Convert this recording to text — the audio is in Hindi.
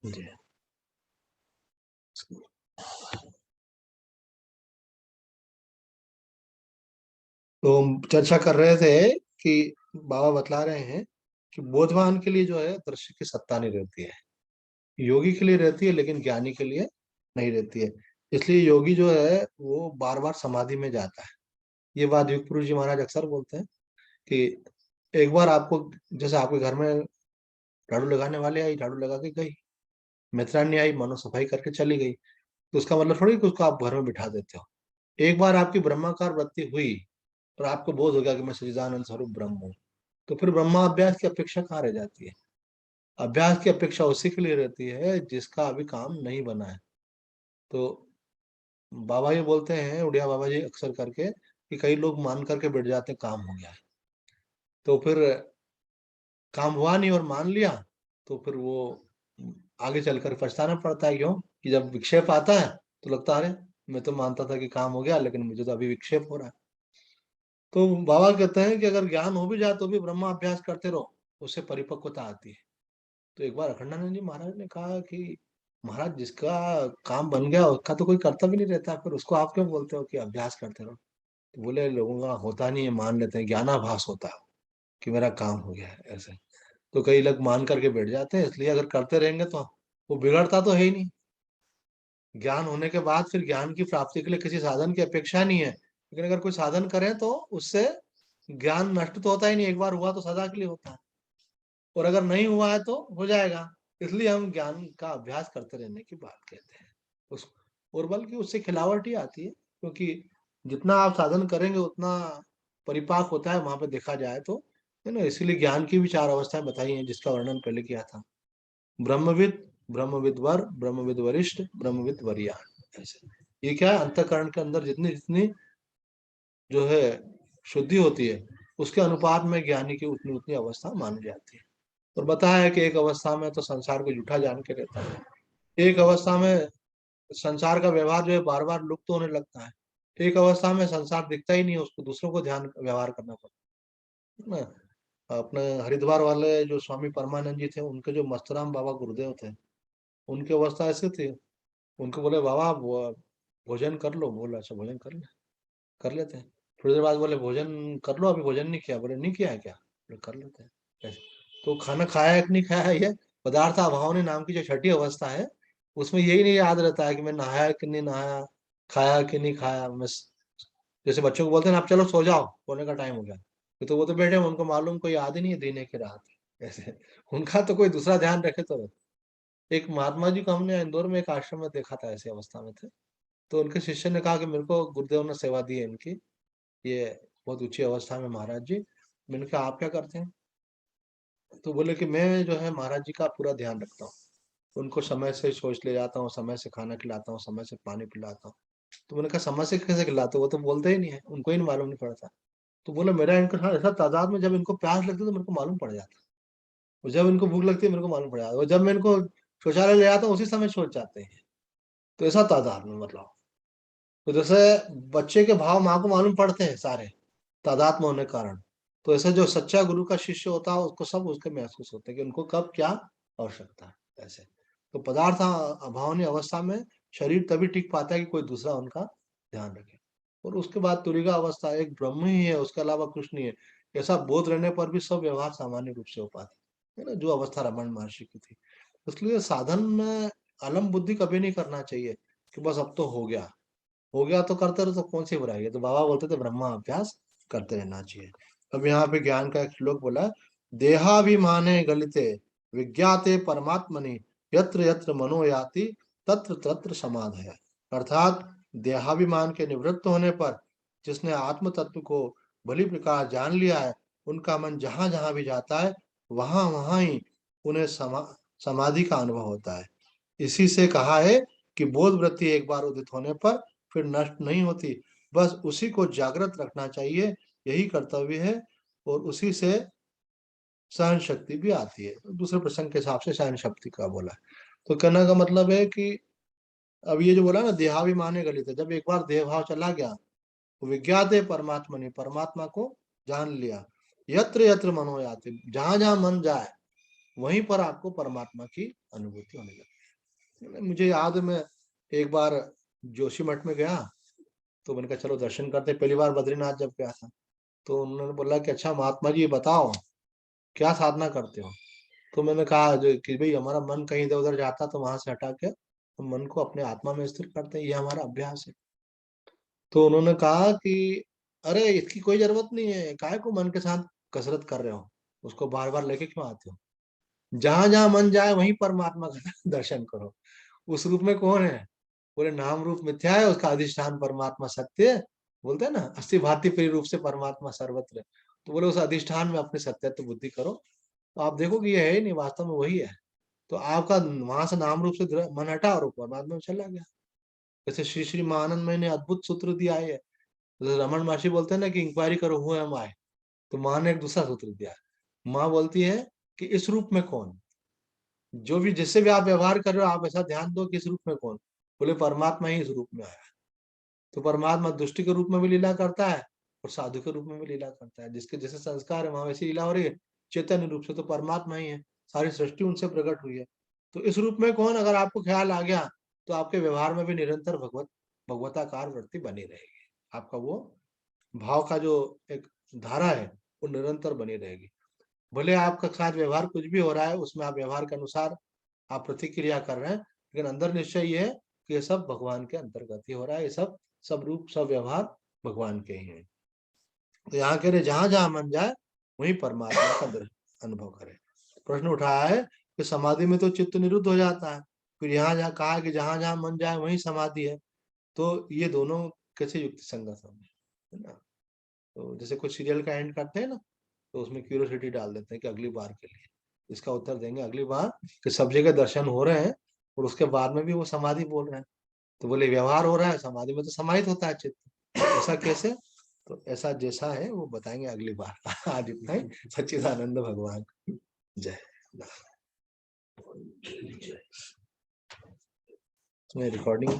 जी। तो हम चर्चा कर रहे थे कि बाबा बतला रहे हैं कि बोधवान के लिए जो है दृश्य की सत्ता नहीं रहती है, योगी के लिए रहती है लेकिन ज्ञानी के लिए नहीं रहती है। इसलिए योगी जो है वो बार बार समाधि में जाता है। ये बात युग पुरुष जी महाराज अक्सर बोलते हैं कि एक बार आपको, जैसे आपके घर में झाड़ू लगाने वाले आई, झाड़ू लगा के गई, मित्रानी आई, मानो सफाई करके चली गई, तो उसका मतलब थोड़ी कि उसको आप घर में बिठा देते हो। एक बार आपकी ब्रह्माकार वृत्ति हुई और आपको बोध हो गया कि मैं सच्चिदानंद स्वरूप ब्रह्म हूँ, तो फिर ब्रह्मा अभ्यास की अपेक्षा कहाँ रह जाती है। अभ्यास की अपेक्षा उसी के लिए रहती है जिसका अभी काम नहीं बना है। तो बाबा ये बोलते हैं, उड़िया बाबा जी अक्सर करके, कि कई लोग मान करके बैठ जाते हैं काम हो गया है, तो फिर काम हुआ नहीं और मान लिया, तो फिर वो आगे चलकर पछताना पड़ता है। क्यों? कि जब विक्षेप आता है तो लगता है अरे मैं तो मानता था कि काम हो गया, लेकिन मुझे तो अभी विक्षेप हो रहा है। तो बाबा कहते हैं कि अगर ज्ञान हो भी जाए तो भी ब्रह्मा अभ्यास करते रहो, उससे परिपक्वता आती है। तो एक बार अखंडानंद जी महाराज ने कहा कि महाराज, जिसका काम बन गया उसका तो कोई कर्तव्य नहीं रहता, फिर उसको आप क्यों बोलते हो कि अभ्यास करते रहो? तो बोले लोगों का होता नहीं है, मान लेते हैं, ज्ञानाभास होता है कि मेरा काम हो गया है ऐसे। तो कई लोग मान करके बैठ जाते हैं, इसलिए अगर करते रहेंगे तो वो बिगड़ता तो है ही नहीं। ज्ञान होने के बाद फिर ज्ञान की प्राप्ति के लिए किसी साधन की अपेक्षा नहीं है, लेकिन अगर कोई साधन करें तो उससे ज्ञान नष्ट तो होता ही नहीं, एक बार हुआ तो सदा के लिए होता है, और अगर नहीं हुआ है तो हो जाएगा। इसलिए हम ज्ञान का अभ्यास करते रहने की बात कहते हैं उस, और बल्कि उससे खिलावट ही आती है, क्योंकि जितना आप साधन करेंगे उतना परिपाक होता है वहां पे देखा जाए तो, है ना। इसीलिए ज्ञान की भी चार अवस्थाएं बताई हैं जिसका वर्णन पहले किया था। ब्रह्मविद, ब्रह्मविद वर, ब्रह्मविद वरिष्ठ, ब्रह्मविद वरियान, ऐसे। ये क्या है, अंतःकरण के अंदर जितनी जितनी जो है शुद्धि होती है, उसके अनुपात में ज्ञानी की उतनी उतनी अवस्था मानी जाती है। और बताया है कि एक अवस्था में तो संसार को झूठा जान के रहता है, एक अवस्था में संसार का व्यवहार जो है बार बार लुप्त होने लगता है, एक अवस्था में संसार दिखता ही नहीं है, उसको दूसरों को ध्यान व्यवहार करना पड़ता है ना। अपने हरिद्वार वाले जो स्वामी परमानंद जी थे, उनके जो मस्तराम बाबा गुरुदेव थे, उनकी अवस्था ऐसी थी, उनको बोले बाबा आप भोजन कर लो, बोला अच्छा भोजन कर ले, कर लेते हैं। थोड़ी देर बाद बोले भोजन कर लो, अभी भोजन नहीं किया, बोले नहीं किया है क्या, बोले कर लेते हैं ऐसे। तो खाना खाया है कि नहीं खाया है, ये पदार्थ अभावनी नाम की जो छठी अवस्था है, उसमें यही नहीं याद रहता है कि मैं नहाया कि नहीं नहाया, खाया कि नहीं खाया। मैं जैसे बच्चों को बोलते हैं ना, आप चलो सो जाओ, सोने का टाइम हो गया, तो वो तो बैठे हैं, उनको मालूम कोई याद ही नहीं है दीने की रात ऐसे। उनका तो कोई दूसरा ध्यान रखे तो। एक महात्मा जी को हमने इंदौर में एक आश्रम में देखा था, ऐसी अवस्था में थे। तो उनके शिष्य ने कहा कि मेरे को गुरुदेव ने सेवा दी है इनकी, ये बहुत ऊंची अवस्था में महाराज जी। मैंने कहा आप क्या करते हैं? तो बोले कि मैं जो है महाराज जी का पूरा ध्यान रखता हूँ, उनको समय से सोच ले जाता हूँ, समय से खाना खिलाता हूँ, समय से पानी पिलाता हूँ। तो मैंने कहा समय से कैसे खिलाते हो? वो तो बोलते ही नहीं है, उनको ही नहीं मालूम नहीं पड़ता। तो बोले मेरा इनके साथ ऐसा तादाद में, जब इनको प्यास लगती है तो मेरे को मालूम पड़ जाता है, और जब इनको भूख लगती है मेरे को मालूम पड़ जाता है, और जब मैं इनको शौचालय ले जाता हूँ उसी समय सोच जाते हैं। तो ऐसा तादाद में मतलब, तो जैसे बच्चे के भाव माँ को मालूम पड़ते हैं सारे, तादाद में होने के कारण। तो ऐसे जो सच्चा गुरु का शिष्य होता है उसको सब उसके महसूस होते हैं कि उनको कब क्या आवश्यकता है ऐसे। तो पदार्थ अभावनी अवस्था में शरीर तभी टिक पाता है कि कोई दूसरा उनका ध्यान रखे। और उसके बाद तुरिका अवस्था, एक ब्रह्म ही है, उसके अलावा कुछ नहीं है, ऐसा बोध रहने पर भी सब व्यवहार सामान्य रूप से हो पाते है ना, जो अवस्था रमन महर्षि की थी। इसलिए साधन में अलम बुद्धि कभी नहीं करना चाहिए कि बस अब तो हो गया तो करते रहो, तो कौन सी बुराई है। तो बाबा बोलते थे ब्रह्मा अभ्यास करते रहना चाहिए। अब यहाँ पे ज्ञान का एक श्लोक बोला, देहाभिमाने गलिते विज्ञाते परमात्मनि यत्र यत्र मनो याति तत्र तत्र समाधय। अर्थात देहाभिमान के निवृत्त होने पर जिसने आत्म तत्व को भली प्रकार जान लिया है, उनका मन जहां जहां भी जाता है वहां वहां ही उन्हें समाधि का अनुभव होता है। इसी से कहा है कि बोध वृत्ति एक बार उदित होने पर फिर नष्ट नहीं होती, बस उसी को जागृत रखना चाहिए, यही कर्तव्य है। और उसी से सहन शक्ति भी आती है। दूसरे प्रसंग के हिसाब से सहन शक्ति का बोला है। तो कहने का मतलब है कि अब ये जो बोला ना देहाभिमाने गलित है, जब एक बार देह भाव चला गया तो विज्ञात है परमात्मा ने, परमात्मा को जान लिया। यत्र यत्र मनो याति, जहां जहां मन जाए वहीं पर आपको परमात्मा की अनुभूति होने लगती है। मुझे याद है, मैं एक बार जोशी मठ में गया, तो मैंने कहा चलो दर्शन करते, पहली बार बद्रीनाथ जब गया था। तो उन्होंने बोला कि अच्छा महात्मा जी बताओ क्या साधना करते हो। तो मैंने कहा कि भाई हमारा मन कहीं इधर उधर जाता तो वहां से हटा के हम मन को अपने आत्मा में स्थिर करते हैं, ये हमारा अभ्यास है। तो उन्होंने कहा कि अरे इसकी कोई जरूरत नहीं है, काहे को मन के साथ कसरत कर रहे हो, उसको बार बार लेके क्यों आते हो। जहां जहां मन जाए वहीं परमात्मा का दर्शन करो। उस रूप में कौन है, बोले नाम रूप मिथ्या है, उसका अधिष्ठान परमात्मा सत्य है। बोलते हैं ना अस्थि भांति प्रिय रूप से परमात्मा सर्वत्र है। तो बोले उस अधिष्ठान में अपने सत्यत्व बुद्धि करो, तो आप देखो कि ये है ही नहीं, वास्तव में वही है। तो आपका वहां से नाम रूप से मन हटा और वो परमात्मा में चला गया। जैसे श्री श्री महानंदमय ने अद्भुत सूत्र दिया है। जैसे रमन महर्षि बोलते हैं ना कि इंक्वायरी करो हु एम आई, तो माँ ने एक दूसरा सूत्र दिया है। माँ बोलती है कि इस रूप में कौन, जो भी जिससे भी आप व्यवहार कर रहे हो आप ऐसा ध्यान दो कि इस रूप में कौन। बोले परमात्मा ही इस रूप में आया है। तो परमात्मा दुष्टि के रूप में भी लीला करता है और साधु के रूप में भी लीला करता है। जिसके जैसे संस्कार है वहां वैसी लीला हो रही है। चैतन्य रूप से तो परमात्मा ही है, सारी सृष्टि उनसे प्रकट हुई है। तो इस रूप में कौन अगर आपको ख्याल आ गया, तो आपके व्यवहार में भी निरंतर भगवताकार वृत्ति बनी रहेगी। आपका वो भाव का जो एक धारा है वो निरंतर बनी रहेगी। भले आपका साथ व्यवहार कुछ भी हो रहा है, उसमें आप व्यवहार के अनुसार आप प्रतिक्रिया कर रहे हैं, लेकिन अंदर निश्चय ये है कि ये सब भगवान के अंतर्गत ही हो रहा है। ये सब सब रूप सब व्यवहार भगवान के ही है। तो यहाँ कह रहे जहां जहां मन जाए वहीं परमात्मा का अनुभव करे। प्रश्न उठाया है कि समाधि में तो चित्त निरुद्ध हो जाता है, फिर यहाँ जहाँ कहा कि जहां जहां मन जाए वहीं समाधि है, तो ये दोनों कैसे युक्ति संगत होंगे, है ना। तो जैसे कुछ सीरियल का एंड करते हैं ना, तो उसमें क्यूरियोसिटी डाल देते हैं कि अगली बार के लिए। इसका उत्तर देंगे अगली बार कि सब जगह दर्शन हो रहे हैं और उसके बाद में भी वो समाधि बोल रहे हैं। तो बोले व्यवहार हो रहा है, समाधि में तो समाहित होता है चित्त, ऐसा कैसे। तो ऐसा जैसा है वो बताएंगे अगली बार। आज इतना ही। सच्चिदानंद भगवान जय। रिकॉर्डिंग